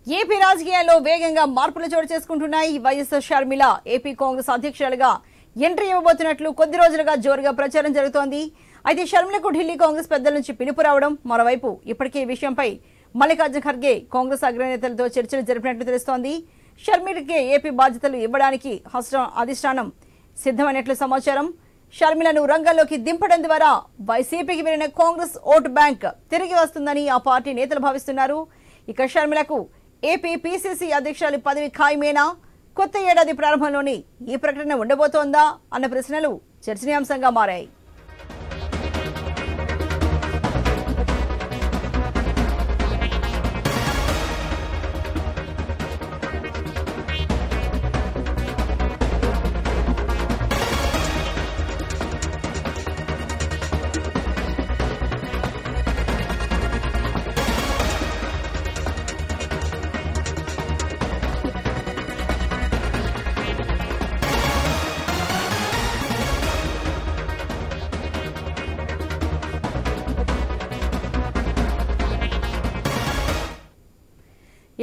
AP రాజకీయాల్లో వేగంగా మార్పులు చోటు చేసుకుంటున్నాయి. వైఎస్ షర్మిల ఏపీ కాంగ్రెస్ అధ్యక్షులుగా ఎంట్రీ ఇవ్వబోతున్నట్లు కొద్ది రోజులుగా జోరుగా ప్రచారం జరుగుతోంది. అయితే షర్మిలకు ఢిల్లీ కాంగ్రెస్ పెద్దల నుంచి పిలుపు రావడం, మరోవైపు ఇప్పటికే ఈ విషయంపై మల్లికార్జున ఖర్గే కాంగ్రెస్ అగ్రనేతలతో చర్చలు జరిపినట్లు తెలుస్తోంది. షర్మిలకే ఏపీ బాధ్యతలు ఇవ్వడానికి అధిష్టానం సిద్ధమైనట్లు సమాచారం. షర్మిలను రంగంలోకి దింపడం ద్వారా వైసీపీకి వెళ్లిన కాంగ్రెస్ ఓటు బ్యాంక్ తిరిగి వస్తుందని ఆ పార్టీ నేతలు భావిస్తున్నారు. ఇక షర్మిలకు ఏపీ పీసీసీ అధ్యక్షురాలి పదవి ఖాయమేనా? కొత్త ఏడాది ప్రారంభంలోనే ఈ ప్రకటన ఉండబోతోందా అన్న ప్రశ్నలు చర్చనీయాంశంగా మారాయి.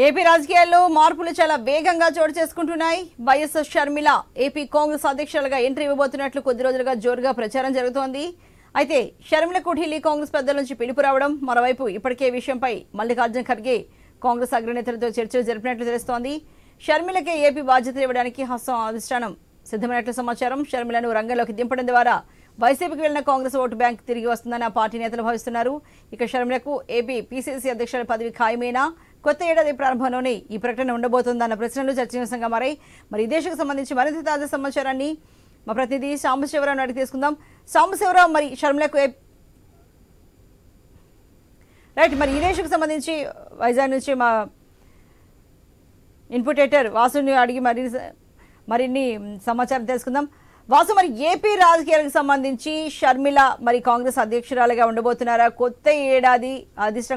ఏపీ రాజకీయాల్లో మార్పులు చాలా వేగంగా చోటు చేసుకుంటున్నాయి. వైఎస్ షర్మిల ఏపీ కాంగ్రెస్ అధ్యక్షులుగా ఎంట్రీ ఇవ్వబోతున్నట్లు కొద్ది రోజులుగా జోరుగా ప్రచారం జరుగుతోంది. అయితే షర్మిలకు ఢిల్లీ కాంగ్రెస్ పెద్దల నుంచి పిలుపు రావడం, మరోవైపు ఇప్పటికే విషయంపై మల్లికార్జున ఖర్గే కాంగ్రెస్ అగ్రనేతలతో చర్చలు జరిపినట్లు తెలుస్తోంది. షర్మిలకే ఏపీ బాధ్యతలు ఇవ్వడానికి అధిష్టానం సిద్ధమైనట్లు సమాచారం. షర్మిలను రంగంలోకి దింపడం ద్వారా వైసీపీకి వెళ్లిన కాంగ్రెస్ ఓటు బ్యాంక్ తిరిగి వస్తుందని ఆ పార్టీ నేతలు భావిస్తున్నారు. ఇక షర్మిలకు ఏపీ పీసీసీ అధ్యక్షుల పదవి ఖాయమేనా? కొత్త ఏడాది ప్రారంభంలోనే ఈ ప్రకటన ఉండబోతోందన్న ప్రశ్నలు చర్చనీయాంశంగా మారాయి. మరి ఈ దేశకు సంబంధించి మరింత తాజా సమాచారాన్ని మా ప్రతినిధి సాంబశివరావు అడిగి తీసుకుందాం. సాంబశివరావు, మరి షర్మిలకు మరి ఈ దేశకు సంబంధించి వైజాగ్ నుంచి మా ఇన్పుటేటర్ వాసుని అడిగి మరిన్ని సమాచారం తెలుసుకుందాం. వాసు, మరి ఏపీ రాజకీయాలకు సంబంధించి షర్మిల మరి కాంగ్రెస్ అధ్యక్షురాలుగా ఉండబోతున్నారా? కొత్త ఏడాది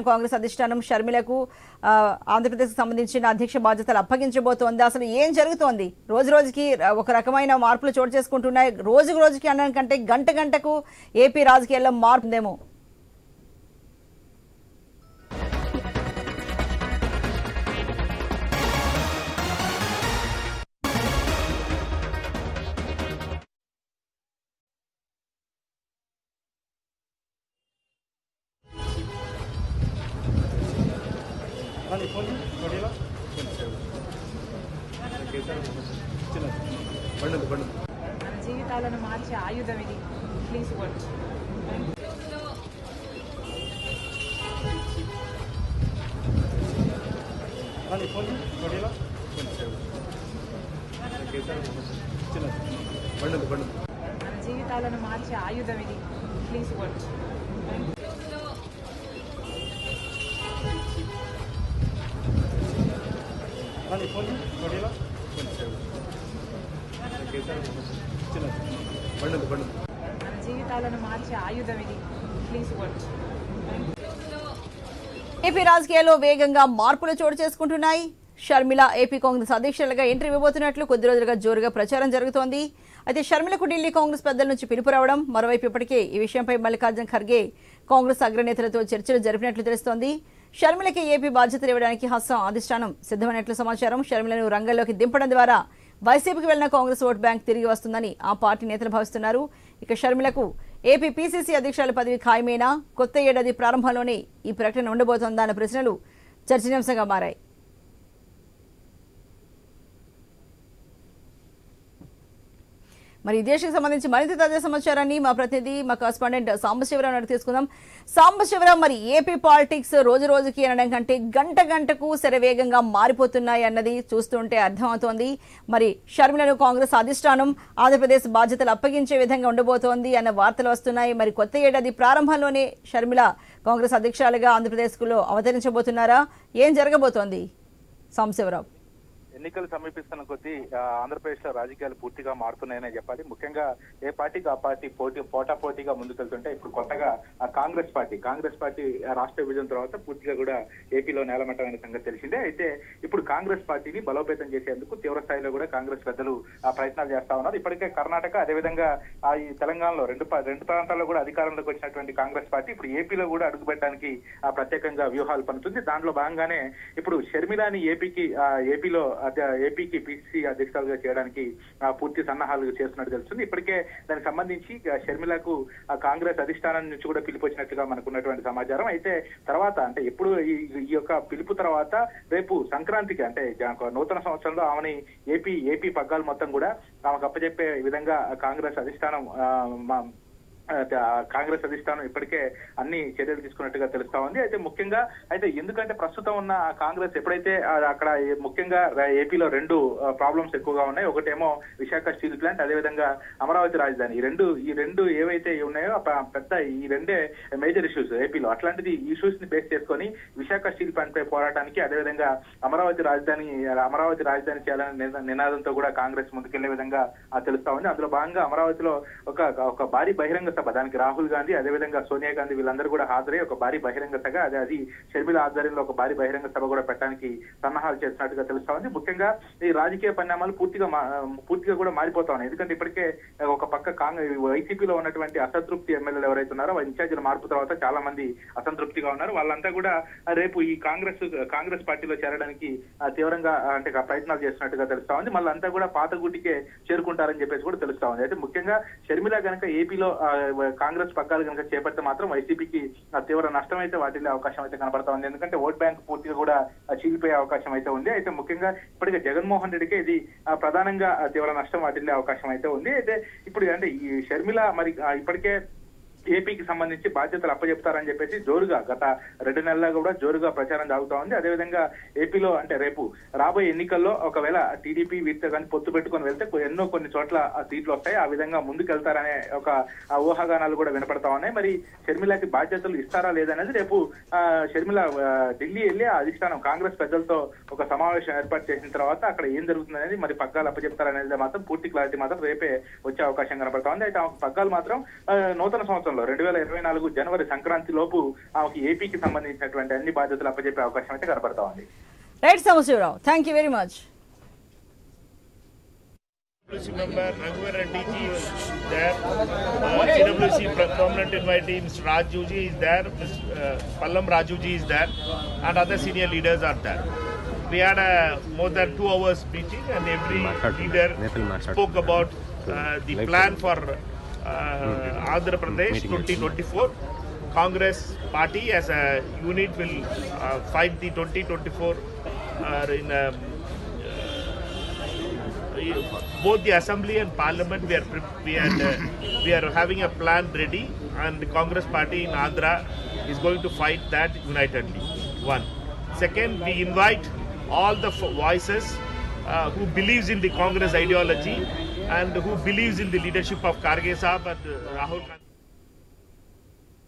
కాంగ్రెస్ అధిష్టానం షర్మిలకు ఆంధ్రప్రదేశ్కి సంబంధించిన అధ్యక్ష బాధ్యతలు అప్పగించబోతోంది. అసలు ఏం జరుగుతోంది? రోజు రోజుకి ఒక రకమైన మార్పులు చోటు చేసుకుంటున్నాయి. రోజు రోజుకి అనడం కంటే గంట గంటకు ఏపీ రాజకీయాల్లో మార్పు ఉందేమో. జీవితాలను మార్చే ఆయుధం ఇది. Please work. జీవితాలను మార్చే ఆయుధం ఇది. Please work. జీవితాలను మార్చే ఆయుధం ఇది. Please work. ఏపీ రాజకీయాల్లో వేగంగా మార్పులు చోటు చేసుకుంటున్నాయి. షర్మిల ఏపీ కాంగ్రెస్ అధ్యక్షులుగా ఎంట్రీ ఇవ్వబోతున్నట్లు కొద్ది రోజులుగా జోరుగా ప్రచారం జరుగుతోంది. అయితే షర్మిలకు ఢిల్లీ కాంగ్రెస్ పెద్దల నుంచి పిలుపు రావడం, మరోవైపు ఇప్పటికే ఈ విషయంపై మల్లికార్జున ఖర్గే కాంగ్రెస్ అగ్రనేతలతో చర్చలు జరిపినట్లు తెలుస్తోంది. షర్మిలకి ఏపీ బాధ్యతలు ఇవ్వడానికి అధిష్టానం సిద్ధమైనట్లు సమాచారం. షర్మిలను రంగంలోకి దింపడం ద్వారా వైసీపీకి వెళ్లిన కాంగ్రెస్ ఓటు బ్యాంక్ తిరిగి వస్తుందని ఆ పార్టీ నేతలు భావిస్తున్నారు. ఇక షర్మిలకు ఏపీ పీసీసీ అధ్యక్షుల పదవి ఖాయమేనా? కొత్త ఏడాది ప్రారంభంలోనే ఈ ప్రకటన ఉండబోతోందా అన్న ప్రశ్నలు చర్చనీయాంశంగా మారాయి. మరి ఈ దేశకు సంబంధించి మరింత తాజా సమాచారాన్ని మా ప్రతినిధి మా కరెస్పాండెంట్ సాంబశివరావు అడిగి తీసుకుందాం. సాంబశివరావు, మరి ఏపీ పాలిటిక్స్ రోజు రోజుకి అనడం కంటే గంట గంటకు శరవేగంగా మారిపోతున్నాయి అన్నది చూస్తుంటే అర్థమవుతోంది. మరి షర్మిలను కాంగ్రెస్ అధిష్టానం ఆంధ్రప్రదేశ్ బాధ్యతలు అప్పగించే విధంగా ఉండబోతోంది అన్న వార్తలు వస్తున్నాయి. మరి కొత్త ఏడాది ప్రారంభంలోనే షర్మిల కాంగ్రెస్ అధ్యక్షులుగా ఆంధ్రప్రదేశ్లో అవతరించబోతున్నారా? ఏం జరగబోతోంది సాంబశివరావు? ఎన్నికలు సమీపిస్తున్న కొద్దీ ఆంధ్రప్రదేశ్ లో రాజకీయాలు పూర్తిగా మారుతున్నాయనే చెప్పాలి. ముఖ్యంగా ఏ పార్టీకి ఆ పార్టీ పోటాపోటీగా ముందుకెళ్తుంటే ఇప్పుడు కొత్తగా కాంగ్రెస్ పార్టీ రాష్ట్ర విభజన తర్వాత పూర్తిగా కూడా ఏపీలో నేలమట్టమైన సంగతి తెలిసిందే. అయితే ఇప్పుడు కాంగ్రెస్ పార్టీని బలోపేతం చేసేందుకు తీవ్ర స్థాయిలో కూడా కాంగ్రెస్ పెద్దలు ప్రయత్నాలు చేస్తా ఉన్నారు. ఇప్పటికే కర్ణాటక అదేవిధంగా ఈ తెలంగాణలో రెండు ప్రాంతాల్లో కూడా అధికారంలోకి వచ్చినటువంటి కాంగ్రెస్ పార్టీ ఇప్పుడు ఏపీలో కూడా అడుగుపెట్టడానికి ప్రత్యేకంగా వ్యూహాలు పనుతుంది. దాంట్లో భాగంగానే ఇప్పుడు షర్మిలాని ఏపీకి పిసిసి అధ్యక్షులుగా చేయడానికి పూర్తి సన్నాహాలు చేస్తున్నట్టు తెలుస్తుంది. ఇప్పటికే దానికి సంబంధించి షర్మిలకు కాంగ్రెస్ అధిష్టానం నుంచి కూడా పిలుపు వచ్చినట్టుగా మనకున్నటువంటి సమాచారం. అయితే తర్వాత అంటే ఎప్పుడు ఈ యొక్క పిలుపు తర్వాత రేపు సంక్రాంతికి అంటే నూతన సంవత్సరంలో ఆమెని ఏపీ పగ్గాలు మొత్తం కూడా ఆమెకు అప్పచెప్పే విధంగా కాంగ్రెస్ అధిష్టానం ఇప్పటికే అన్ని చర్యలు తీసుకున్నట్టుగా తెలుస్తా ఉంది. అయితే ముఖ్యంగా ఎందుకంటే ప్రస్తుతం ఉన్న కాంగ్రెస్ ఎప్పుడైతే అక్కడ ముఖ్యంగా ఏపీలో రెండు ప్రాబ్లమ్స్ ఎక్కువగా ఉన్నాయి. ఒకటేమో విశాఖ స్టీల్ ప్లాంట్, అదేవిధంగా అమరావతి రాజధాని. ఈ రెండు ఏవైతే ఉన్నాయో పెద్ద ఈ రెండే మేజర్ ఇష్యూస్ ఏపీలో. అట్లాంటిది ఇష్యూస్ ని బేస్ చేసుకొని విశాఖ స్టీల్ ప్లాంట్ పై పోరాటానికి అదేవిధంగా అమరావతి రాజధాని చేయాలనే నినాదంతో కూడా కాంగ్రెస్ ముందుకెళ్లే విధంగా తెలుస్తా ఉంది. అందులో భాగంగా అమరావతిలో ఒక భారీ బహిరంగ సభ, దానికి రాహుల్ గాంధీ అదేవిధంగా సోనియా గాంధీ వీళ్ళందరూ కూడా హాజరై ఒక భారీ బహిరంగ సభ అది షర్మిల ఆధ్వర్యంలో ఒక భారీ బహిరంగ సభ కూడా పెట్టడానికి సన్నాహాలు చేస్తున్నట్టుగా తెలుస్తా ఉంది. ముఖ్యంగా ఈ రాజకీయ పరిణామాలు పూర్తిగా కూడా మారిపోతా ఉన్నాయి. ఎందుకంటే ఇప్పటికే ఒక పక్క వైసీపీలో ఉన్నటువంటి అసంతృప్తి ఎమ్మెల్యేలు ఎవరైతే ఉన్నారో ఇన్ఛార్జీల మార్పు తర్వాత చాలా మంది అసంతృప్తిగా ఉన్నారు. వాళ్ళంతా కూడా రేపు ఈ కాంగ్రెస్ పార్టీలో చేరడానికి తీవ్రంగా అంటే ప్రయత్నాలు చేస్తున్నట్టుగా తెలుస్తా ఉంది. మళ్ళీ అంతా కూడా పాత గుటికే చేరుకుంటారని చెప్పేసి కూడా తెలుస్తా ఉంది. అయితే ముఖ్యంగా షర్మిల కనుక ఏపీలో కాంగ్రెస్ పగ్గాలు కనుక చేపడితే మాత్రం వైసీపీకి తీవ్ర నష్టం అయితే వాటిల్లే అవకాశం అయితే కనబడతా ఉంది. ఎందుకంటే ఓట్ బ్యాంక్ పూర్తిగా కూడా చీలిపోయే అవకాశం అయితే ఉంది. అయితే ముఖ్యంగా ఇప్పటికే జగన్మోహన్ రెడ్డికి ఇది ప్రధానంగా తీవ్ర నష్టం వాటిల్లే అవకాశం అయితే ఉంది. అయితే ఇప్పుడు అంటే ఈ షర్మిల మరి ఇప్పటికే ఏపీకి సంబంధించి బాధ్యతలు అప్పచెప్తారని చెప్పేసి జోరుగా గత 2 నెలలుగా కూడా జోరుగా ప్రచారం సాగుతా ఉంది. అదేవిధంగా ఏపీలో అంటే రేపు రాబోయే ఎన్నికల్లో ఒకవేళ టీడీపీ వీటితో కానీ పొత్తు పెట్టుకొని వెళ్తే కొన్ని చోట్ల సీట్లు వస్తాయి. ఆ విధంగా ముందుకెళ్తారనే ఒక ఊహాగానాలు కూడా వినపడతా ఉన్నాయి. మరి షర్మిలకి బాధ్యతలు ఇస్తారా లేదనేది రేపు షర్మిల ఢిల్లీ వెళ్ళి అధిష్టానం కాంగ్రెస్ పెద్దలతో ఒక సమావేశం ఏర్పాటు చేసిన తర్వాత అక్కడ ఏం జరుగుతుంది అనేది మరి పగ్గాలు అప్పచెప్తారనేది మాత్రం పూర్తి క్లారిటీ మాత్రం రేపే వచ్చే అవకాశం కనపడతా ఉంది. అయితే పగ్గాలు మాత్రం నూతన సంవత్సరం 2024 జనవరి సంక్రాంతి లోపు ఆమెకి ఏపీకి సంబంధించినటువంటి అన్ని బాధ్యతలు అప్పచెప్పే అవకాశం అయితే కనపడతా ఉంది. Right Sambasivarao, thank you very much. Member Raghuvar Reddy ji is there. CWC prominent invitee Mr. Raju ji is there. Pallam Raju ji is there, and other senior leaders are there. We had more than 2 hours meeting, and every leader spoke about the plan for Andhra Pradesh 2024. Congress party as a unit will fight the 2024 in both the assembly and parliament. We are having a plan ready, and the Congress party in Andhra is going to fight that unitedly. One. Second, we invite all the voices who believes in the Congress ideology and who believes in the leadership of Kharge Saab and Rahul Gandhi.